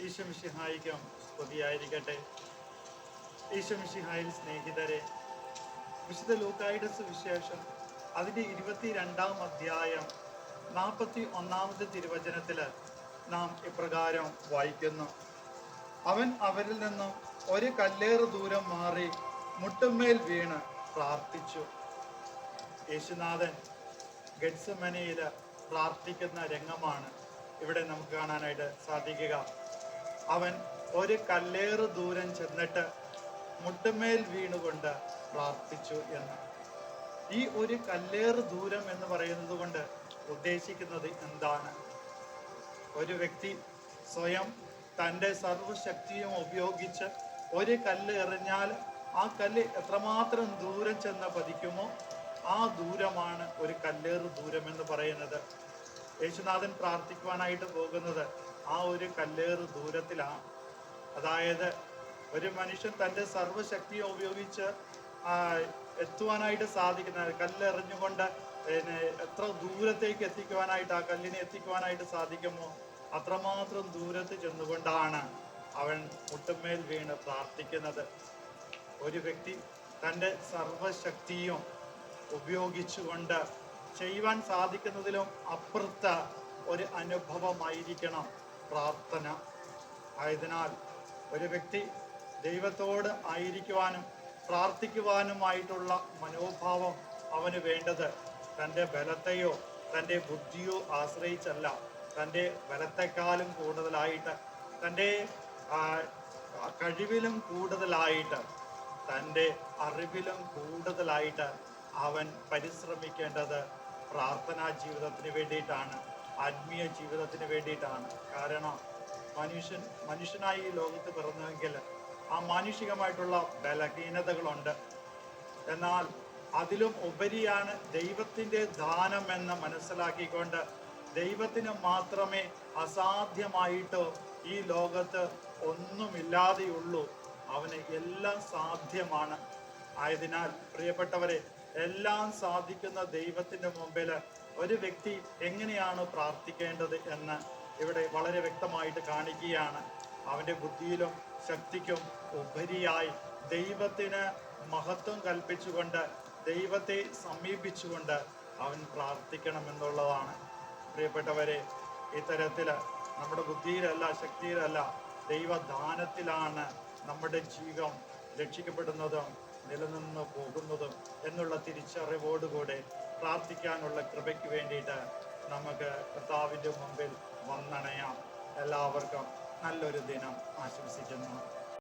ഈശോമിശിഹായിക്കും സ്തുതിയായിരിക്കട്ടെ. ഈശോമിശിഹായിൽ സ്നേഹിതരെ, വിശുദ്ധ ലൂക്കായുടെ സുവിശേഷം അതിൻ്റെ 22-ാം അധ്യായം 41-ാമത്തെ തിരുവചനത്തിൽ നാം ഇപ്രകാരം വായിക്കുന്നു: അവൻ അവരിൽ നിന്നും ഒരു കല്ലേറ് ദൂരം മാറി മുട്ടുമേൽ വീണ് പ്രാർത്ഥിച്ചു. യേശുനാഥൻ ഗെത്സമനയിൽ പ്രാർത്ഥിക്കുന്ന രംഗമാണ് ഇവിടെ നമുക്ക് കാണാനായിട്ട് സാധിക്കുക. അവൻ ഒരു കല്ലേറ് ദൂരം ചെന്നിട്ട് മുട്ടുമേൽ വീണുകൊണ്ട് പ്രാർത്ഥിച്ചു എന്ന്. ഈ ഒരു കല്ലേറ് ദൂരം എന്ന് പറയുന്നത് കൊണ്ട് ഉദ്ദേശിക്കുന്നത് എന്താണ്? ഒരു വ്യക്തി സ്വയം തൻ്റെ സർവശക്തിയും ഉപയോഗിച്ച് ഒരു കല്ല് എറിഞ്ഞാൽ ആ കല്ല് എത്രമാത്രം ദൂരം ചെന്ന് പതിക്കുമോ ആ ദൂരമാണ് ഒരു കല്ലേറ് ദൂരം എന്ന് പറയുന്നത്. യേശുനാഥൻ പ്രാർത്ഥിക്കുവാനായിട്ട് പോകുന്നത് ആ ഒരു കല്ലേറ് ദൂരത്തിലാണ്. അതായത് ഒരു മനുഷ്യൻ തൻ്റെ സർവശക്തിയെ ഉപയോഗിച്ച് എത്തുവാനായിട്ട് സാധിക്കുന്ന കല്ലെറിഞ്ഞുകൊണ്ട് എത്ര ദൂരത്തേക്ക് എത്തിക്കുവാനായിട്ട് ആ കല്ലിനെ എത്തിക്കുവാനായിട്ട് സാധിക്കുമോ അത്രമാത്രം ദൂരത്ത് ചെന്നുകൊണ്ടാണ് അവൻ മുട്ടുമേൽ വീണ് പ്രാർത്ഥിക്കുന്നത്. ഒരു വ്യക്തി തൻ്റെ സർവശക്തിയും ഉപയോഗിച്ചുകൊണ്ട് ചെയ്യുവാൻ സാധിക്കുന്നതിലും അപ്പുറത്ത ഒരു അനുഭവമായിരിക്കണം പ്രാർത്ഥന. ആയതിനാൽ ഒരു വ്യക്തി ദൈവത്തോട് ആയിരിക്കുവാനും പ്രാർത്ഥിക്കുവാനുമായിട്ടുള്ള മനോഭാവം അവന് വേണ്ടത് തൻ്റെ ബലത്തെയോ തൻ്റെ ബുദ്ധിയോ ആശ്രയിച്ചല്ല, തൻ്റെ ബലത്തെക്കാളും കൂടുതലായിട്ട്, തൻ്റെ കഴിവിലും കൂടുതലായിട്ട്, തൻ്റെ അറിവിലും കൂടുതലായിട്ട് അവൻ പരിശ്രമിക്കേണ്ടത് പ്രാർത്ഥനാ ജീവിതത്തിന് വേണ്ടിയിട്ടാണ്, ആത്മീയ ജീവിതത്തിന് വേണ്ടിയിട്ടാണ്. കാരണം മനുഷ്യനായി ഈ ലോകത്ത് പിറന്നുവെങ്കിൽ ആ മാനുഷികമായിട്ടുള്ള ബലഹീനതകളുണ്ട്. എന്നാൽ അതിലും ഉപരിയാണ് ദൈവത്തിൻ്റെ ദാനം എന്ന് മനസ്സിലാക്കിക്കൊണ്ട് ദൈവത്തിന് മാത്രമേ അസാധ്യമായിട്ടോ ഈ ലോകത്ത് ഒന്നുമില്ലാതെയുള്ളൂ. അവന് എല്ലാം സാധ്യമാണ്. ആയതിനാൽ പ്രിയപ്പെട്ടവരെ, എല്ലാം സാധിക്കുന്ന ദൈവത്തിൻ്റെ മുമ്പിൽ ഒരു വ്യക്തി എങ്ങനെയാണ് പ്രാർത്ഥിക്കേണ്ടത് എന്ന് ഇവിടെ വളരെ വ്യക്തമായിട്ട് കാണിക്കുകയാണ്. അവൻ്റെ ബുദ്ധിയിലും ശക്തിക്കും ഉപരിയായി ദൈവത്തിന് മഹത്വം കൽപ്പിച്ചുകൊണ്ട് ദൈവത്തെ സമീപിച്ചുകൊണ്ട് അവൻ പ്രാർത്ഥിക്കണമെന്നുള്ളതാണ്. പ്രിയപ്പെട്ടവരെ, ഇത്തരത്തിൽ നമ്മുടെ ബുദ്ധിയിലല്ല ശക്തിയിലല്ല ദൈവദാനത്തിലാണ് നമ്മുടെ ജീവിതം രക്ഷിക്കപ്പെടുന്നതും നിലനിന്ന് പോകുന്നതും എന്നുള്ള തിരിച്ചറിവോടുകൂടെ പ്രാർത്ഥിക്കാനുള്ള കൃപയ്ക്ക് വേണ്ടിയിട്ട് നമുക്ക് കർത്താവിൻ്റെ മുമ്പിൽ വന്നണയാം. എല്ലാവർക്കും നല്ലൊരു ദിനം ആശംസിക്കുന്നു.